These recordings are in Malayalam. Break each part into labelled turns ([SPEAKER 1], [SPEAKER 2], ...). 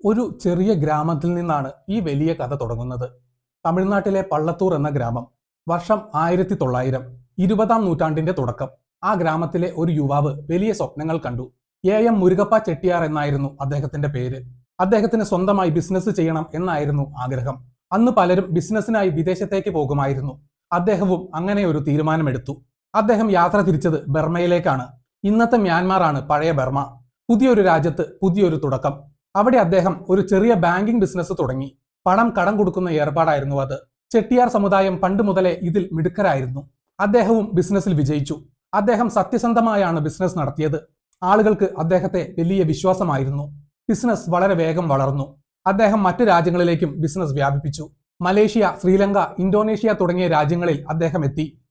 [SPEAKER 1] ഒരു ചെറിയ ഗ്രാമത്തിൽ നിന്നാണ് ഈ വലിയ കഥ തുടങ്ങുന്നത്. തമിഴ്നാട്ടിലെ പള്ളത്തൂർ എന്ന ഗ്രാമം. വർഷം 1900. 20-ാം നൂറ്റാണ്ടിന്റെ തുടക്കം. ആ ഗ്രാമത്തിലെ ഒരു യുവാവ് വലിയ സ്വപ്നങ്ങൾ കണ്ടു. എം മുരുകപ്പ ചെട്ടിയാർ എന്നായിരുന്നു അദ്ദേഹത്തിന്റെ പേര്. അദ്ദേഹത്തിന് സ്വന്തമായി ബിസിനസ് ചെയ്യണം എന്നായിരുന്നു ആഗ്രഹം. അന്ന് പലരും ബിസിനസ്സിനായി വിദേശത്തേക്ക് പോകുമായിരുന്നു. അദ്ദേഹവും അങ്ങനെ ഒരു തീരുമാനമെടുത്തു. അദ്ദേഹം യാത്ര തിരിച്ചത് ബർമയിലേക്കാണ്. ഇന്നത്തെ മ്യാൻമാറാണ് പഴയ ബർമ. പുതിയൊരു രാജ്യത്ത് പുതിയൊരു തുടക്കം. അവിടെ അദ്ദേഹം ഒരു ചെറിയ ബാങ്കിംഗ് ബിസിനസ് തുടങ്ങി. പണം കടം കൊടുക്കുന്ന ഏർപ്പാടായിരുന്നു അത്. ചെട്ടിയാർ സമുദായം പണ്ട് മുതലേ ഇതിൽ മിടുക്കരായിരുന്നു. അദ്ദേഹവും ബിസിനസ്സിൽ വിജയിച്ചു. അദ്ദേഹം സത്യസന്ധമായാണ് ബിസിനസ് നടത്തിയത്. ആളുകൾക്ക് അദ്ദേഹത്തെ വലിയ വിശ്വാസമായിരുന്നു. ബിസിനസ് വളരെ വേഗം വളർന്നു. അദ്ദേഹം മറ്റു രാജ്യങ്ങളിലേക്കും ബിസിനസ് വ്യാപിപ്പിച്ചു. മലേഷ്യ, ശ്രീലങ്ക, ഇന്തോനേഷ്യ തുടങ്ങിയ രാജ്യങ്ങളിൽ അദ്ദേഹം എത്തി.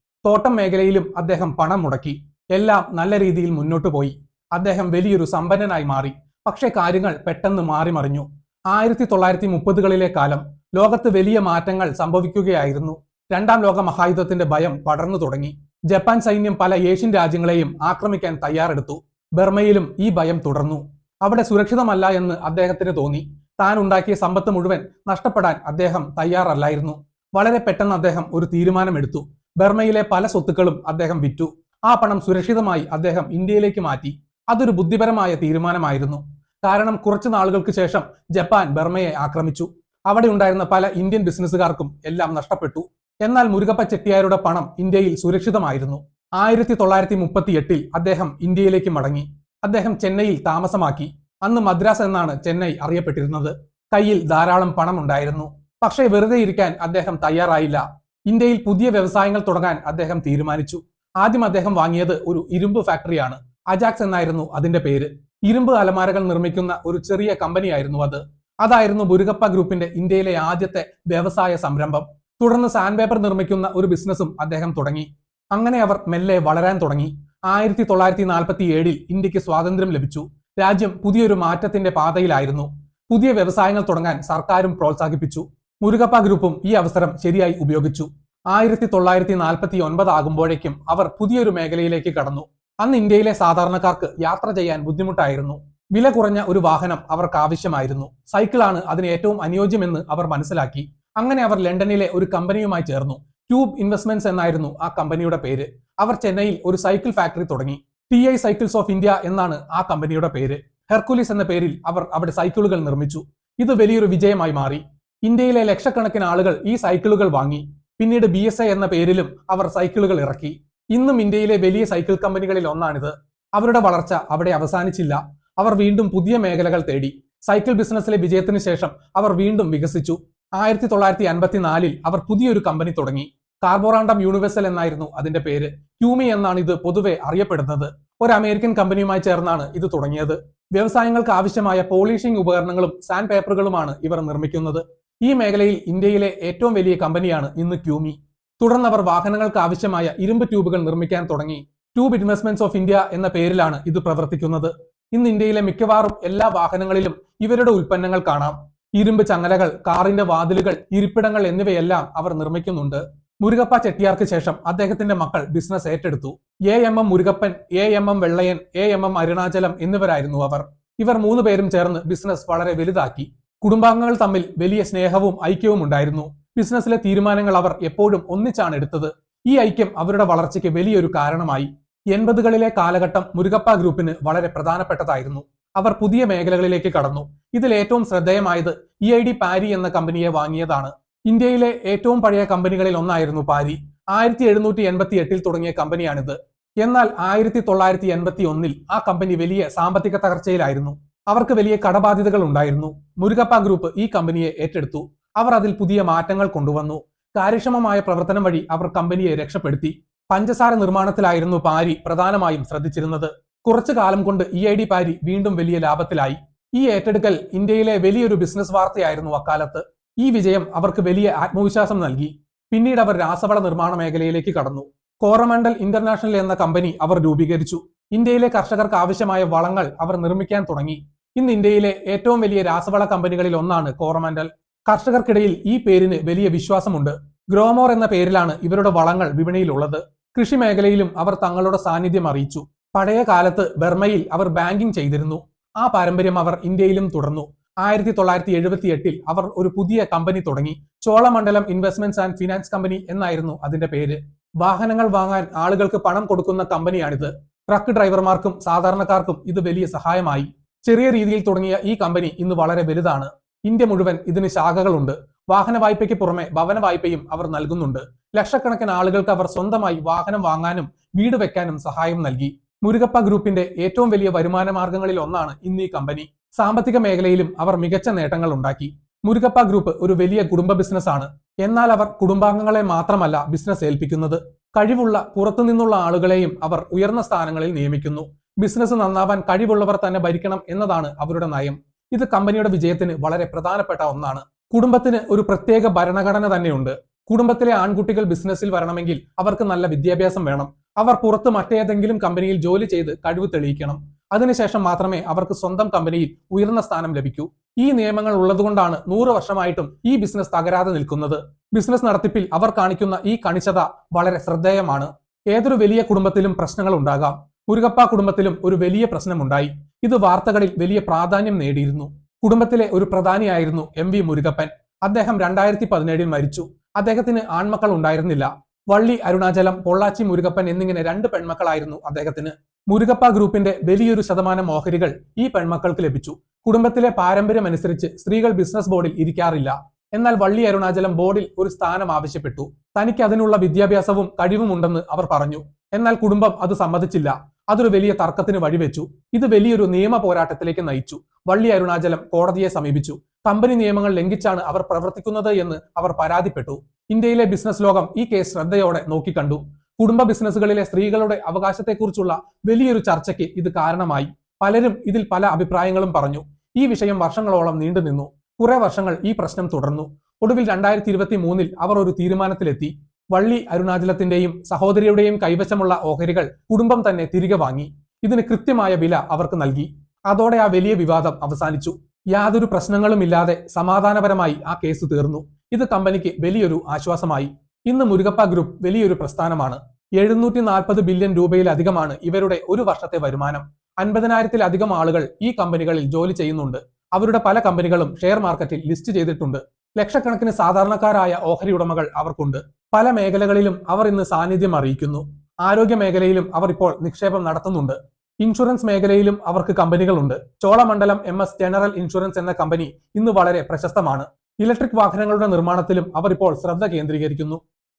[SPEAKER 1] തോട്ടം മേഖലയിലും അദ്ദേഹം പണം മുടക്കി. എല്ലാം നല്ല രീതിയിൽ മുന്നോട്ടു പോയി. അദ്ദേഹം വലിയൊരു സമ്പന്നനായി മാറി. പക്ഷേ കാര്യങ്ങൾ പെട്ടെന്ന് മാറിമറിഞ്ഞു. 1930കളിലെ കാലം. ലോകത്ത് വലിയ മാറ്റങ്ങൾ സംഭവിക്കുകയായിരുന്നു. രണ്ടാം ലോക മഹായുദ്ധത്തിന്റെ ഭയം പടർന്നു തുടങ്ങി. ജപ്പാൻ സൈന്യം പല ഏഷ്യൻ രാജ്യങ്ങളെയും ആക്രമിക്കാൻ തയ്യാറെടുത്തു. ബർമയിലും ഈ ഭയം തുടർന്നു. അവിടെ സുരക്ഷിതമല്ല എന്ന് അദ്ദേഹത്തിന് തോന്നി. താൻ ഉണ്ടാക്കിയ സമ്പത്ത് മുഴുവൻ നഷ്ടപ്പെടാൻ അദ്ദേഹം തയ്യാറല്ലായിരുന്നു. വളരെ പെട്ടെന്ന് അദ്ദേഹം ഒരു തീരുമാനമെടുത്തു. ബർമയിലെ പല സ്വത്തുക്കളും അദ്ദേഹം വിറ്റു. ആ പണം സുരക്ഷിതമായി അദ്ദേഹം ഇന്ത്യയിലേക്ക് മാറ്റി. അതൊരു ബുദ്ധിപരമായ തീരുമാനമായിരുന്നു. കാരണം കുറച്ചു നാളുകൾക്ക് ശേഷം ജപ്പാൻ ബർമയെ ആക്രമിച്ചു. അവിടെ ഉണ്ടായിരുന്ന പല ഇന്ത്യൻ ബിസിനസ്സുകാർക്കും എല്ലാം നഷ്ടപ്പെട്ടു. എന്നാൽ മുരുകപ്പ ചെട്ടിയാരുടെ പണം ഇന്ത്യയിൽ സുരക്ഷിതമായിരുന്നു. 1938 അദ്ദേഹം ഇന്ത്യയിലേക്ക് മടങ്ങി. അദ്ദേഹം ചെന്നൈയിൽ താമസമാക്കി. അന്ന് മദ്രാസ് എന്നാണ് ചെന്നൈ അറിയപ്പെട്ടിരുന്നത്. കയ്യിൽ ധാരാളം പണം ഉണ്ടായിരുന്നു. പക്ഷേ വെറുതെ ഇരിക്കാൻ അദ്ദേഹം തയ്യാറായില്ല. ഇന്ത്യയിൽ പുതിയ വ്യവസായങ്ങൾ തുടങ്ങാൻ അദ്ദേഹം തീരുമാനിച്ചു. ആദ്യം അദ്ദേഹം വാങ്ങിയത് ഒരു ഇരുമ്പ് ഫാക്ടറിയാണ്. അജാക്സ് എന്നായിരുന്നു അതിന്റെ പേര്. ഇരുമ്പ് അലമാരകൾ നിർമ്മിക്കുന്ന ഒരു ചെറിയ കമ്പനിയായിരുന്നു അത്. അതായിരുന്നു മുരുകപ്പ ഗ്രൂപ്പിന്റെ ഇന്ത്യയിലെ ആദ്യത്തെ വ്യവസായ സംരംഭം. തുടർന്ന് സാൻഡ് പേപ്പർ നിർമ്മിക്കുന്ന ഒരു ബിസിനസ്സും അദ്ദേഹം തുടങ്ങി. അങ്ങനെ അവർ മെല്ലെ വളരാൻ തുടങ്ങി. 1947 ഇന്ത്യക്ക് സ്വാതന്ത്ര്യം ലഭിച്ചു. രാജ്യം പുതിയൊരു മാറ്റത്തിന്റെ പാതയിലായിരുന്നു. പുതിയ വ്യവസായങ്ങൾ തുടങ്ങാൻ സർക്കാരും പ്രോത്സാഹിപ്പിച്ചു. മുരുകപ്പ ഗ്രൂപ്പും ഈ അവസരം ശരിയായി ഉപയോഗിച്ചു. 1949 ആകുമ്പോഴേക്കും അവർ പുതിയൊരു മേഖലയിലേക്ക് കടന്നു. അന്ന് ഇന്ത്യയിലെ സാധാരണക്കാർക്ക് യാത്ര ചെയ്യാൻ ബുദ്ധിമുട്ടായിരുന്നു. വില കുറഞ്ഞ ഒരു വാഹനം അവർക്ക് ആവശ്യമായിരുന്നു. സൈക്കിളാണ് അതിന് ഏറ്റവും അനുയോജ്യമെന്ന് അവർ മനസ്സിലാക്കി. അങ്ങനെ അവർ ലണ്ടനിലെ ഒരു കമ്പനിയുമായി ചേർന്നു. ട്യൂബ് ഇൻവെസ്റ്റ്മെന്റ്സ് എന്നായിരുന്നു ആ കമ്പനിയുടെ പേര്. അവർ ചെന്നൈയിൽ ഒരു സൈക്കിൾ ഫാക്ടറി തുടങ്ങി. TI സൈക്കിൾസ് ഓഫ് ഇന്ത്യ എന്നാണ് ആ കമ്പനിയുടെ പേര്. ഹെർക്കുലിസ് എന്ന പേരിൽ അവർ അവിടെ സൈക്കിളുകൾ നിർമ്മിച്ചു. ഇത് വലിയൊരു വിജയമായി മാറി. ഇന്ത്യയിലെ ലക്ഷക്കണക്കിന് ആളുകൾ ഈ സൈക്കിളുകൾ വാങ്ങി. പിന്നീട് BSI എന്ന പേരിലും അവർ സൈക്കിളുകൾ ഇറക്കി. ഇന്നും ഇന്ത്യയിലെ വലിയ സൈക്കിൾ കമ്പനികളിൽ ഒന്നാണിത്. അവരുടെ വളർച്ച അവിടെ അവസാനിച്ചില്ല. അവർ വീണ്ടും പുതിയ മേഖലകൾ തേടി. സൈക്കിൾ ബിസിനസ്സിലെ വിജയത്തിന് ശേഷം അവർ വീണ്ടും വികസിച്ചു. 1954 അവർ പുതിയൊരു കമ്പനി തുടങ്ങി. കാർബോറാണ്ടം യൂണിവേഴ്സൽ എന്നായിരുന്നു അതിന്റെ പേര്. ക്യൂമി എന്നാണ് ഇത് പൊതുവെ അറിയപ്പെടുന്നത്. ഒരു അമേരിക്കൻ കമ്പനിയുമായി ചേർന്നാണ് ഇത് തുടങ്ങിയത്. വ്യവസായങ്ങൾക്ക് ആവശ്യമായ പോളിഷിംഗ് ഉപകരണങ്ങളും സാൻഡ് പേപ്പറുകളുമാണ് ഇവർ നിർമ്മിക്കുന്നത്. ഈ മേഖലയിൽ ഇന്ത്യയിലെ ഏറ്റവും വലിയ കമ്പനിയാണ് ഇന്ന് ക്യൂമി. തുടർന്ന് അവർ വാഹനങ്ങൾക്ക് ആവശ്യമായ ഇരുമ്പ് ട്യൂബുകൾ നിർമ്മിക്കാൻ തുടങ്ങി. ട്യൂബ് ഇൻവെസ്റ്റ്മെന്റ്സ് ഓഫ് ഇന്ത്യ എന്ന പേരിലാണ് ഇത് പ്രവർത്തിക്കുന്നത്. ഇന്ന് ഇന്ത്യയിലെ മിക്കവാറും എല്ലാ വാഹനങ്ങളിലും ഇവരുടെ ഉൽപ്പന്നങ്ങൾ കാണാം. ഇരുമ്പ് ചങ്ങലകൾ, കാറിന്റെ വാതിലുകൾ, ഇരിപ്പിടങ്ങൾ എന്നിവയെല്ലാം അവർ നിർമ്മിക്കുന്നുണ്ട്. മുരുകപ്പ ചെട്ടിയാർക്ക് ശേഷം അദ്ദേഹത്തിന്റെ മക്കൾ ബിസിനസ് ഏറ്റെടുത്തു. AM മുരുകപ്പൻ, AM Vellayan, AM Arunachalam എന്നിവരായിരുന്നു അവർ. ഇവർ 3 പേരും ചേർന്ന് ബിസിനസ് വളരെ വലുതാക്കി. കുടുംബാംഗങ്ങൾ തമ്മിൽ വലിയ സ്നേഹവും ഐക്യവും ഉണ്ടായിരുന്നു. ബിസിനസ്സിലെ തീരുമാനങ്ങൾ അവർ എപ്പോഴും ഒന്നിച്ചാണ് എടുത്തത്. ഈ ഐക്യം അവരുടെ വളർച്ചയ്ക്ക് വലിയൊരു കാരണമായി. 80കളിലെ കാലഘട്ടം മുരുകപ്പ ഗ്രൂപ്പിന് വളരെ പ്രധാനപ്പെട്ടതായിരുന്നു. അവർ പുതിയ മേഖലകളിലേക്ക് കടന്നു. ഇതിൽ ഏറ്റവും ശ്രദ്ധേയമായത് EID പാരി എന്ന കമ്പനിയെ വാങ്ങിയതാണ്. ഇന്ത്യയിലെ ഏറ്റവും പഴയ കമ്പനികളിൽ ഒന്നായിരുന്നു പാരി. 1788 തുടങ്ങിയ കമ്പനിയാണിത്. എന്നാൽ 1981 ആ കമ്പനി വലിയ സാമ്പത്തിക തകർച്ചയിലായിരുന്നു. അവർക്ക് വലിയ കടബാധ്യതകൾ ഉണ്ടായിരുന്നു. മുരുകപ്പ ഗ്രൂപ്പ് ഈ കമ്പനിയെ ഏറ്റെടുത്തു. അവർ അതിൽ പുതിയ മാറ്റങ്ങൾ കൊണ്ടുവന്നു. കാര്യക്ഷമമായ പ്രവർത്തനം വഴി അവർ കമ്പനിയെ രക്ഷപ്പെടുത്തി. പഞ്ചസാര നിർമ്മാണത്തിലായിരുന്നു പാരി പ്രധാനമായും ശ്രദ്ധിച്ചിരുന്നത്. കുറച്ചു കാലം കൊണ്ട് EID പാരി വീണ്ടും വലിയ ലാഭത്തിലായി. ഈ ഏറ്റെടുക്കൽ ഇന്ത്യയിലെ വലിയൊരു ബിസിനസ് വാർത്തയായിരുന്നു അക്കാലത്ത്. ഈ വിജയം അവർക്ക് വലിയ ആത്മവിശ്വാസം നൽകി. പിന്നീട് അവർ രാസവള നിർമ്മാണ മേഖലയിലേക്ക് കടന്നു. കോറമണ്ടൽ ഇന്റർനാഷണൽ എന്ന കമ്പനി അവർ രൂപീകരിച്ചു. ഇന്ത്യയിലെ കർഷകർക്ക് ആവശ്യമായ വളങ്ങൾ അവർ നിർമ്മിക്കാൻ തുടങ്ങി. ഇന്ന് ഇന്ത്യയിലെ ഏറ്റവും വലിയ രാസവള കമ്പനികളിൽ ഒന്നാണ് കോറമണ്ടൽ. കർഷകർക്കിടയിൽ ഈ പേരിന് വലിയ വിശ്വാസമുണ്ട്. ഗ്രോമോർ എന്ന പേരിലാണ് ഇവരുടെ വളങ്ങൾ വിപണിയിലുള്ളത്. കൃഷി മേഖലയിലും അവർ തങ്ങളുടെ സാന്നിധ്യം അറിയിച്ചു. പഴയ കാലത്ത് ബർമയിൽ അവർ ബാങ്കിംഗ് ചെയ്തിരുന്നു. ആ പാരമ്പര്യം അവർ ഇന്ത്യയിലും തുടർന്നു. 1978 അവർ ഒരു പുതിയ കമ്പനി തുടങ്ങി. Cholamandalam investments and finance company എന്നായിരുന്നു അതിന്റെ പേര്. വാഹനങ്ങൾ വാങ്ങാൻ ആളുകൾക്ക് പണം കൊടുക്കുന്ന കമ്പനിയാണിത്. ട്രക്ക് ഡ്രൈവർമാർക്കും സാധാരണക്കാർക്കും ഇത് വലിയ സഹായമായി. ചെറിയ രീതിയിൽ തുടങ്ങിയ ഈ കമ്പനി ഇന്ന് വളരെ വലുതാണ്. ഇന്ത്യ മുഴുവൻ ഇതിന് ശാഖകളുണ്ട്. വാഹന വായ്പയ്ക്ക് പുറമെ ഭവന വായ്പയും അവർ നൽകുന്നുണ്ട്. ലക്ഷക്കണക്കിന് ആളുകൾക്ക് അവർ സ്വന്തമായി വാഹനം വാങ്ങാനും വീട് വെക്കാനും സഹായം നൽകി. മുരുകപ്പ ഗ്രൂപ്പിന്റെ ഏറ്റവും വലിയ വരുമാന മാർഗങ്ങളിൽ ഒന്നാണ് ഇന്ന് ഈ കമ്പനി. സാമ്പത്തിക മേഖലയിലും അവർ മികച്ച നേട്ടങ്ങൾ ഉണ്ടാക്കി. മുരുകപ്പ ഗ്രൂപ്പ് ഒരു വലിയ കുടുംബ ബിസിനസ് ആണ്. എന്നാൽ അവർ കുടുംബാംഗങ്ങളെ മാത്രമല്ല ബിസിനസ് ഏൽപ്പിക്കുന്നത്. കഴിവുള്ള പുറത്തുനിന്നുള്ള ആളുകളെയും അവർ ഉയർന്ന സ്ഥാനങ്ങളിൽ നിയമിക്കുന്നു. ബിസിനസ് നന്നാവാൻ കഴിവുള്ളവർ തന്നെ ഭരിക്കണം എന്നതാണ് അവരുടെ നയം. ഇത് കമ്പനിയുടെ വിജയത്തിന് വളരെ പ്രധാനപ്പെട്ട ഒന്നാണ്. കുടുംബത്തിന് ഒരു പ്രത്യേക ഭരണഘടന തന്നെയുണ്ട്. കുടുംബത്തിലെ ആൺകുട്ടികൾ ബിസിനസ്സിൽ വരണമെങ്കിൽ അവർക്ക് നല്ല വിദ്യാഭ്യാസം വേണം. അവർ പുറത്ത് മറ്റേതെങ്കിലും കമ്പനിയിൽ ജോലി ചെയ്ത് കഴിവ് തെളിയിക്കണം. അതിനുശേഷം മാത്രമേ അവർക്ക് സ്വന്തം കമ്പനിയിൽ ഉയർന്ന സ്ഥാനം ലഭിക്കൂ. ഈ നിയമങ്ങൾ ഉള്ളതുകൊണ്ടാണ് 100 വർഷമായിട്ടും ഈ ബിസിനസ് തകരാതെ നിൽക്കുന്നത്. ബിസിനസ് നടത്തിപ്പിൽ അവർ കാണിക്കുന്ന ഈ കണിശത വളരെ ശ്രദ്ധേയമാണ്. ഏതൊരു വലിയ കുടുംബത്തിലും പ്രശ്നങ്ങൾ ഉണ്ടാകാം. മുരുകപ്പ കുടുംബത്തിലും ഒരു വലിയ പ്രശ്നമുണ്ടായി. ഇത് വാർത്തകളിൽ വലിയ പ്രാധാന്യം നേടിയിരുന്നു. കുടുംബത്തിലെ ഒരു പ്രധാനിയായിരുന്നു MV മുരുകപ്പൻ. അദ്ദേഹം 2017 മരിച്ചു. അദ്ദേഹത്തിന് ആൺമക്കൾ ഉണ്ടായിരുന്നില്ല. വള്ളി അരുണാചലം, പൊള്ളാച്ചി മുരുകപ്പൻ എന്നിങ്ങനെ 2 പെൺമക്കളായിരുന്നു അദ്ദേഹത്തിന്. മുരുകപ്പ ഗ്രൂപ്പിന്റെ വലിയൊരു ശതമാനം ഓഹരികൾ ഈ പെൺമക്കൾക്ക് ലഭിച്ചു. കുടുംബത്തിലെ പാരമ്പര്യമനുസരിച്ച് സ്ത്രീകൾ ബിസിനസ് ബോർഡിൽ ഇരിക്കാറില്ല. എന്നാൽ വള്ളി അരുണാചലം ബോർഡിൽ ഒരു സ്ഥാനം ആവശ്യപ്പെട്ടു. തനിക്ക് അതിനുള്ള വിദ്യാഭ്യാസവും കഴിവുമുണ്ടെന്ന് അവർ പറഞ്ഞു. എന്നാൽ കുടുംബം അത് സമ്മതിച്ചില്ല. അതൊരു വലിയ തർക്കത്തിന് വഴിവെച്ചു. ഇത് വലിയൊരു നിയമ പോരാട്ടത്തിലേക്ക് നയിച്ചു. വള്ളി അരുണാചലം കോടതിയെ സമീപിച്ചു. കമ്പനി നിയമങ്ങൾ ലംഘിച്ചാണ് അവർ പ്രവർത്തിക്കുന്നത് എന്ന് അവർ പരാതിപ്പെട്ടു. ഇന്ത്യയിലെ ബിസിനസ് ലോകം ഈ കേസ് ശ്രദ്ധയോടെ നോക്കിക്കണ്ടു. കുടുംബ ബിസിനസ്സുകളിലെ സ്ത്രീകളുടെ അവകാശത്തെക്കുറിച്ചുള്ള വലിയൊരു ചർച്ചയ്ക്ക് ഇത് കാരണമായി. പലരും ഇതിൽ പല അഭിപ്രായങ്ങളും പറഞ്ഞു. ഈ വിഷയം വർഷങ്ങളോളം നീണ്ടുനിന്നു. കുറെ വർഷങ്ങൾ ഈ പ്രശ്നം തുടർന്നു. ഒടുവിൽ 2023 അവർ ഒരു തീരുമാനത്തിലെത്തി. വള്ളി അരുണാചലത്തിന്റെയും സഹോദരിയുടെയും കൈവശമുള്ള ഓഹരികൾ കുടുംബം തന്നെ തിരികെ വാങ്ങി. ഇതിന് കൃത്യമായ വില അവർക്ക് നൽകി. അതോടെ ആ വലിയ വിവാദം അവസാനിച്ചു. യാതൊരു പ്രശ്നങ്ങളുമില്ലാതെ സമാധാനപരമായി ആ കേസ് തീർന്നു. ഇത് കമ്പനിക്ക് വലിയൊരു ആശ്വാസമായി. ഇന്ന് മുരുകപ്പ ഗ്രൂപ്പ് വലിയൊരു പ്രസ്ഥാനമാണ്. 740 ബില്യൺ രൂപയിലധികമാണ് ഇവരുടെ ഒരു വർഷത്തെ വരുമാനം. 50,000-ത്തിലധികം ആളുകൾ ഈ കമ്പനികളിൽ ജോലി ചെയ്യുന്നുണ്ട്. അവരുടെ പല കമ്പനികളും ഷെയർ മാർക്കറ്റിൽ ലിസ്റ്റ് ചെയ്തിട്ടുണ്ട്. ലക്ഷക്കണക്കിന് സാധാരണക്കാരായ ഓഹരി ഉടമകൾ അവർക്കുണ്ട്. പല മേഖലകളിലും അവർ ഇന്ന് സാന്നിധ്യം അറിയിക്കുന്നു. ആരോഗ്യ മേഖലയിലും അവർ ഇപ്പോൾ നിക്ഷേപം നടത്തുന്നുണ്ട്. ഇൻഷുറൻസ് മേഖലയിലും അവർക്ക് കമ്പനികളുണ്ട്. ചോളമണ്ഡലം MS ജനറൽ ഇൻഷുറൻസ് എന്ന കമ്പനി ഇന്ന് വളരെ പ്രശസ്തമാണ്. ഇലക്ട്രിക് വാഹനങ്ങളുടെ നിർമ്മാണത്തിലും അവർ ഇപ്പോൾ ശ്രദ്ധ കേന്ദ്രീകരിക്കുന്നു.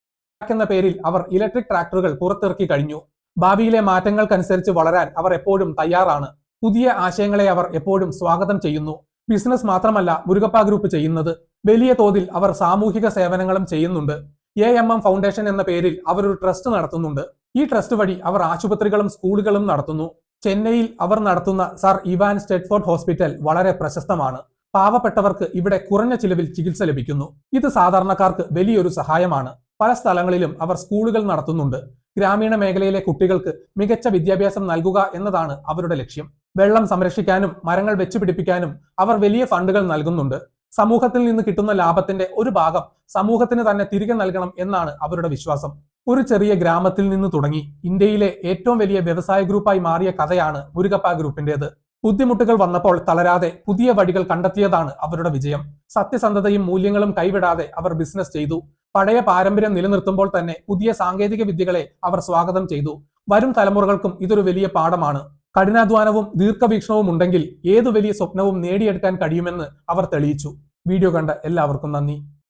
[SPEAKER 1] എന്ന പേരിൽ അവർ ഇലക്ട്രിക് ട്രാക്ടറുകൾ പുറത്തിറക്കി കഴിഞ്ഞു. ഭാവിയിലെ മാറ്റങ്ങൾക്കനുസരിച്ച് വളരാൻ അവർ എപ്പോഴും തയ്യാറാണ്. പുതിയ ആശയങ്ങളെ അവർ എപ്പോഴും സ്വാഗതം ചെയ്യുന്നു. ബിസിനസ് മാത്രമല്ല മുരുകപ്പ ഗ്രൂപ്പ് ചെയ്യുന്നത്. വലിയ തോതിൽ അവർ സാമൂഹിക സേവനങ്ങളും ചെയ്യുന്നുണ്ട്. AMM ഫൗണ്ടേഷൻ എന്ന പേരിൽ അവർ ഒരു ട്രസ്റ്റ് നടത്തുന്നുണ്ട്. ഈ ട്രസ്റ്റ് വഴി അവർ ആശുപത്രികളും സ്കൂളുകളും നടത്തുന്നു. ചെന്നൈയിൽ അവർ നടത്തുന്ന സർ ഇവാൻ സ്റ്റെഡ്ഫോർഡ് ഹോസ്പിറ്റൽ വളരെ പ്രശസ്തമാണ്. പാവപ്പെട്ടവർക്ക് ഇവിടെ കുറഞ്ഞ ചിലവിൽ ചികിത്സ ലഭിക്കുന്നു. ഇത് സാധാരണക്കാർക്ക് വലിയൊരു സഹായമാണ്. പല സ്ഥലങ്ങളിലും അവർ സ്കൂളുകൾ നടത്തുന്നുണ്ട്. ഗ്രാമീണ മേഖലയിലെ കുട്ടികൾക്ക് മികച്ച വിദ്യാഭ്യാസം നൽകുക എന്നതാണ് അവരുടെ ലക്ഷ്യം. വെള്ളം സംരക്ഷിക്കാനും മരങ്ങൾ വെച്ചുപിടിപ്പിക്കാനും അവർ വലിയ ഫണ്ടുകൾ നൽകുന്നുണ്ട്. സമൂഹത്തിൽ നിന്ന് കിട്ടുന്ന ലാഭത്തിന്റെ ഒരു ഭാഗം സമൂഹത്തിന് തന്നെ തിരികെ നൽകണം എന്നാണ് അവരുടെ വിശ്വാസം. ഒരു ചെറിയ ഗ്രാമത്തിൽ നിന്ന് തുടങ്ങി ഇന്ത്യയിലെ ഏറ്റവും വലിയ വ്യവസായ ഗ്രൂപ്പായി മാറിയ കഥയാണ് മുരുകപ്പ ഗ്രൂപ്പിന്റേത്. ബുദ്ധിമുട്ടുകൾ വന്നപ്പോൾ തളരാതെ പുതിയ വഴികൾ കണ്ടെത്തിയതാണ് അവരുടെ വിജയം. സത്യസന്ധതയും മൂല്യങ്ങളും കൈവിടാതെ അവർ ബിസിനസ് ചെയ്തു. പഴയ പാരമ്പര്യം നിലനിർത്തുമ്പോൾ തന്നെ പുതിയ സാങ്കേതിക വിദ്യകളെ അവർ സ്വാഗതം ചെയ്തു. വരും തലമുറകൾക്കും ഇതൊരു വലിയ പാഠമാണ്. കഠിനാധ്വാനവും ദീർഘവീക്ഷണവും ഉണ്ടെങ്കിൽ ഏതു വലിയ സ്വപ്നവും നേടിയെടുക്കാൻ കഴിയുമെന്ന് അവർ തെളിയിച്ചു. വീഡിയോ കണ്ട എല്ലാവർക്കും നന്ദി.